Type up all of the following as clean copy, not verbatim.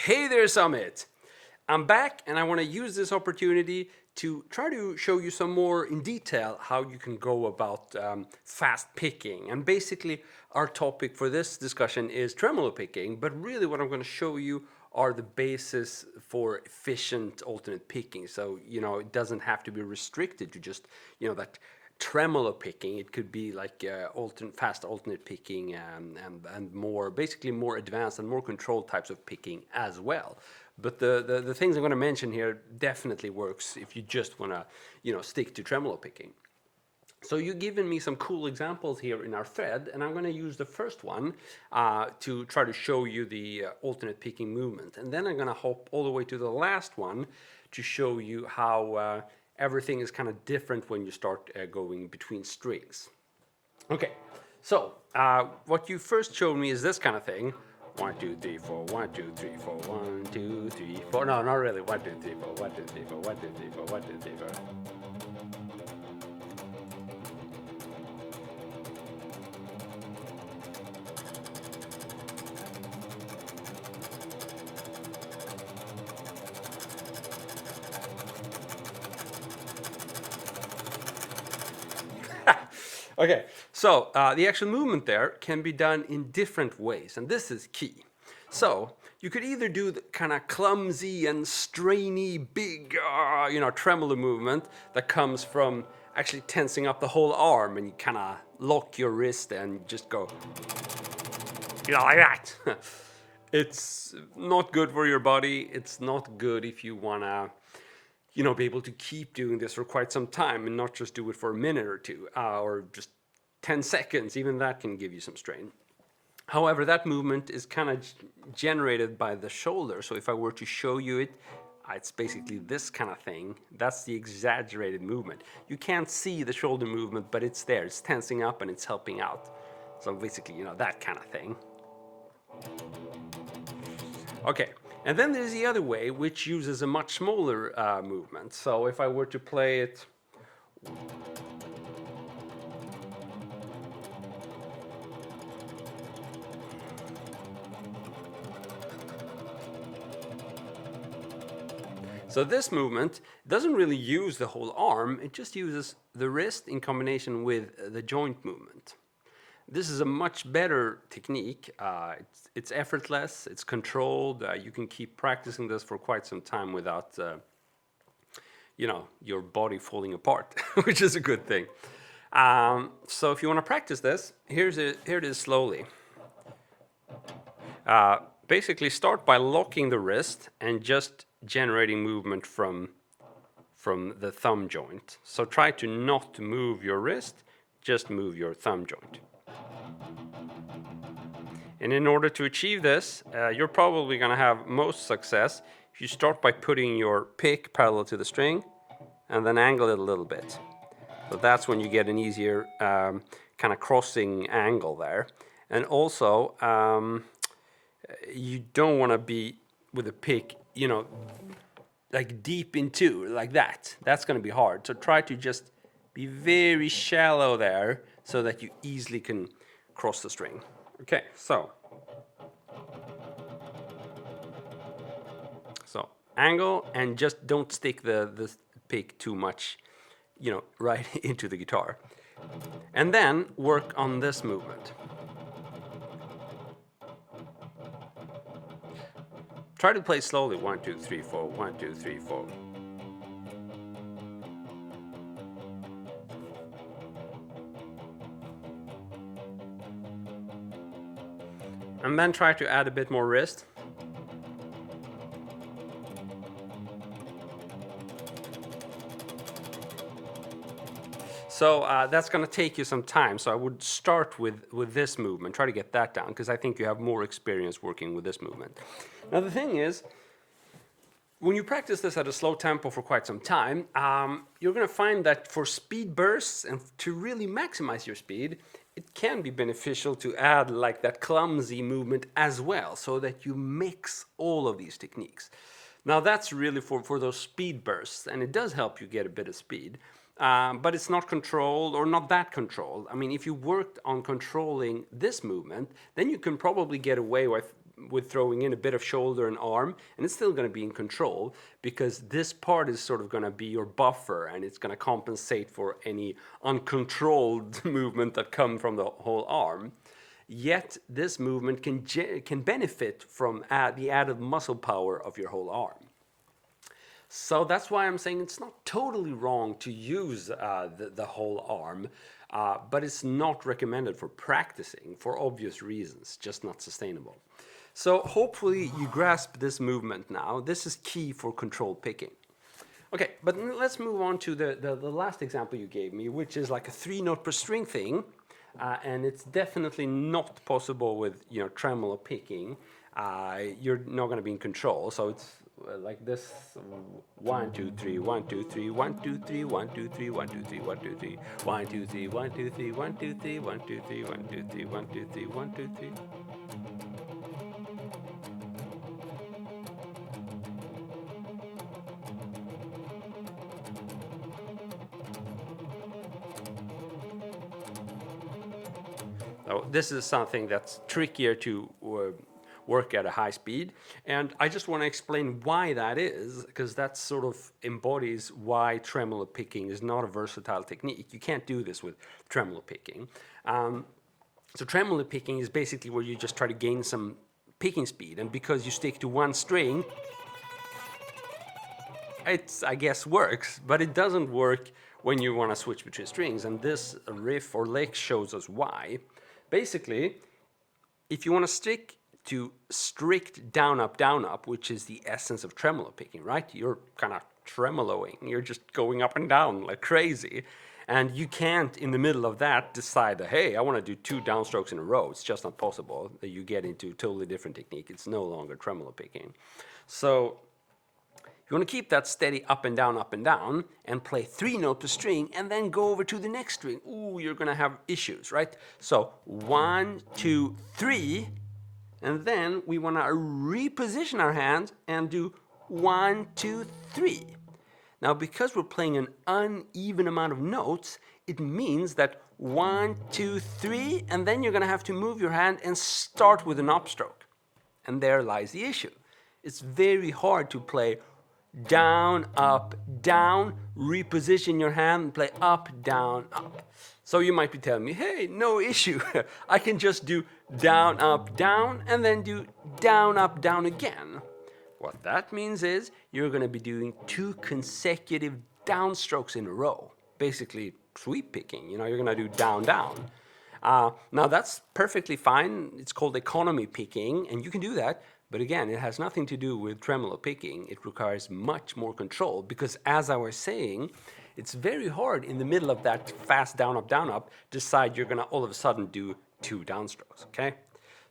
Hey there, Summit! I'm back and I want to use this opportunity to try to show you some more in detail how you can go about fast picking. And basically, our topic for this discussion is tremolo picking, but really what I'm going to show you are the basis for efficient alternate picking. So, it doesn't have to be restricted to just, that tremolo picking. It could be like fast alternate picking and more, basically more advanced and more controlled types of picking as well. But the things I'm going to mention here definitely works if you just want to stick to tremolo picking. So you've given me some cool examples here in our thread, and I'm going to use the first one to try to show you the alternate picking movement. And then I'm going to hop all the way to the last one to show you how everything is kind of different when you start going between strings. Okay, so what you first showed me is this kind of thing. 1, 2, 3, 4, 1, 2, 3, 4, 1, 2, 3, 4. No, not really. 1, 2, 3, 4, 1, 2, 3, 4, 1, 2, 3, 4, 1, 2, 3, 4. Okay, so the actual movement there can be done in different ways, and this is key. So you could either do the kind of clumsy and strainy, big, tremolo movement that comes from actually tensing up the whole arm, and you kind of lock your wrist and just go, like that. It's not good for your body. It's not good if you want to be able to keep doing this for quite some time and not just do it for a minute or two or just 10 seconds. Even that can give you some strain. However, that movement is kind of generated by the shoulder. So if I were to show you it, it's basically this kind of thing. That's the exaggerated movement. You can't see the shoulder movement, but it's there. It's tensing up and it's helping out. So basically, that kind of thing. Okay. And then there's the other way, which uses a much smaller movement. So if I were to play it, so this movement doesn't really use the whole arm, it just uses the wrist in combination with the joint movement. This is a much better technique. It's effortless, it's controlled. You can keep practicing this for quite some time without, your body falling apart, which is a good thing. So if you want to practice this, here it is slowly. Basically start by locking the wrist and just generating movement from the thumb joint. So try to not move your wrist, just move your thumb joint. And in order to achieve this, you're probably going to have most success if you start by putting your pick parallel to the string and then angle it a little bit. So that's when you get an easier kind of crossing angle there. And also, you don't want to be with a pick, like deep into, like that. That's going to be hard. So try to just be very shallow there so that you easily can cross the string. Okay, so angle and just don't stick the pick too much, right into the guitar. And then work on this movement. Try to play slowly. 1, 2, 3, 4, 1, 2, 3, 4. And then try to add a bit more wrist. So that's going to take you some time. So I would start with this movement. Try to get that down because I think you have more experience working with this movement. Now the thing is, when you practice this at a slow tempo for quite some time, you're going to find that for speed bursts and to really maximize your speed, it can be beneficial to add like that clumsy movement as well, so that you mix all of these techniques. Now that's really for those speed bursts, and it does help you get a bit of speed. But it's not controlled or not that controlled. I mean, if you worked on controlling this movement, then you can probably get away with with throwing in a bit of shoulder and arm, and it's still going to be in control because this part is sort of going to be your buffer, and it's going to compensate for any uncontrolled movement that come from the whole arm. Yet this movement can benefit from the added muscle power of your whole arm. So that's why I'm saying it's not totally wrong to use the whole arm, but it's not recommended for practicing for obvious reasons, just not sustainable. So hopefully you grasp this movement now. This is key for controlled picking. Okay, but let's move on to the last example you gave me, which is like a 3-note per string thing. And it's definitely not possible with tremolo picking. You're not going to be in control, so it's like this: 1 2 3 1 2 3 1 2 3 1 2 3 1 2 3 1 2 3 1 2 3 1 2 3 1 2 3 1 2 3 1 2 3 1 2 3 1 2 3. So this is something that's trickier to work at a high speed, and I just want to explain why that is, because that sort of embodies why tremolo picking is not a versatile technique. You can't do this with tremolo picking. So tremolo picking is basically where you just try to gain some picking speed, and because you stick to one string, it, I guess, works, but it doesn't work when you want to switch between strings, and this riff or lick shows us why. Basically, if you want to stick to strict down up, which is the essence of tremolo picking, right? You're kind of tremoloing, you're just going up and down like crazy, and you can't in the middle of that decide that, hey, I want to do 2 downstrokes in a row. It's just not possible. You get into a totally different technique. It's no longer tremolo picking. So you want to keep that steady up and down, and play 3 notes per string, and then go over to the next string. Ooh, you're going to have issues, right? So 1 2 3, and then we want to reposition our hands and do 1 2 3. Now, because we're playing an uneven amount of notes, it means that 1 2 3, and then you're going to have to move your hand and start with an upstroke. And there lies the issue. It's very hard to play down, up, down, reposition your hand, and play up, down, up. So you might be telling me, hey, no issue. I can just do down, up, down, and then do down, up, down again. What that means is you're going to be doing 2 consecutive downstrokes in a row. Basically, sweep picking. You're going to do down, down. Now, that's perfectly fine. It's called economy picking, and you can do that. But again, it has nothing to do with tremolo picking. It requires much more control because, as I was saying, it's very hard in the middle of that fast down, up, decide you're going to all of a sudden do 2 downstrokes, okay?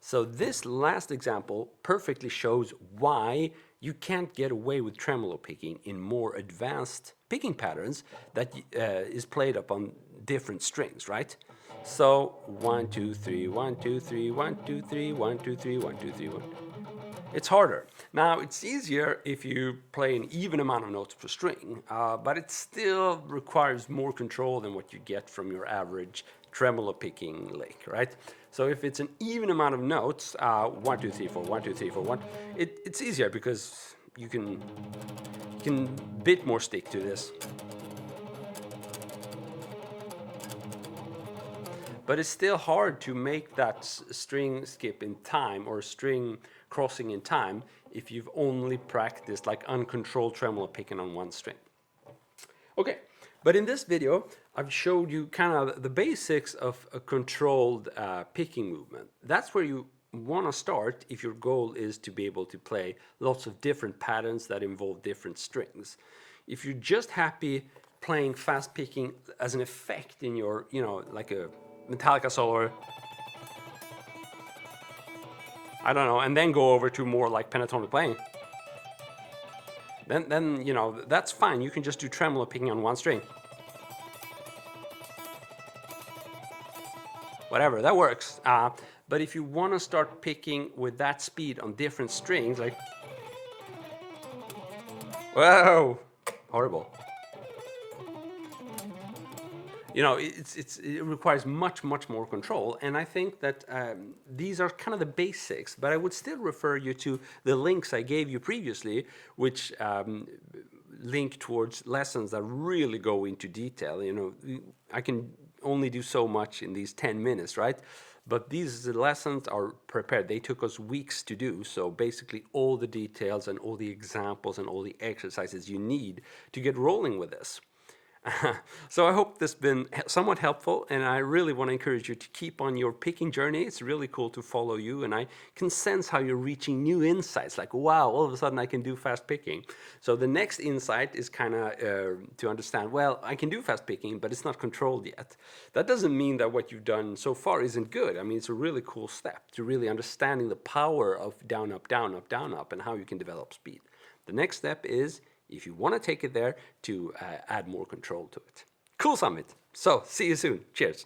So this last example perfectly shows why you can't get away with tremolo picking in more advanced picking patterns that is played up on different strings, right? So 1 2 3 1 2 3 1 2 3 1 2 3 1 2 3 1. It's harder. Now, it's easier if you play an even amount of notes per string, but it still requires more control than what you get from your average tremolo picking lick, right? So if it's an even amount of notes, 1 2 3 4 1 2 3 4 1, it's easier because you can bit more stick to this. But it's still hard to make that string skip in time or string crossing in time if you've only practiced like uncontrolled tremolo picking on one string. Okay, but in this video, I've showed you kind of the basics of a controlled picking movement. That's where you want to start if your goal is to be able to play lots of different patterns that involve different strings. If you're just happy playing fast picking as an effect in your, like a Metallica solo, I don't know, and then go over to more like pentatonic playing, then that's fine. You can just do tremolo picking on one string. Whatever, that works. But if you want to start picking with that speed on different strings, like, whoa, horrible. you know, it requires much more control. And I think that these are kind of the basics, but I would still refer you to the links I gave you previously, which link towards lessons that really go into detail. You know, I can only do so much in these 10 minutes, right? But these lessons are prepared. They took us weeks to do. So basically all the details and all the examples and all the exercises you need to get rolling with this. So I hope this has been somewhat helpful, and I really want to encourage you to keep on your picking journey. It's really cool to follow you, and I can sense how you're reaching new insights, like, wow, all of a sudden I can do fast picking. So the next insight is kind of to understand, well, I can do fast picking, but it's not controlled yet. That doesn't mean that what you've done so far isn't good. I mean, it's a really cool step to really understanding the power of down, up, down, up, down, up, and how you can develop speed. The next step is, if you want to take it there, to add more control to it. Cool, Summit. So, see you soon. Cheers.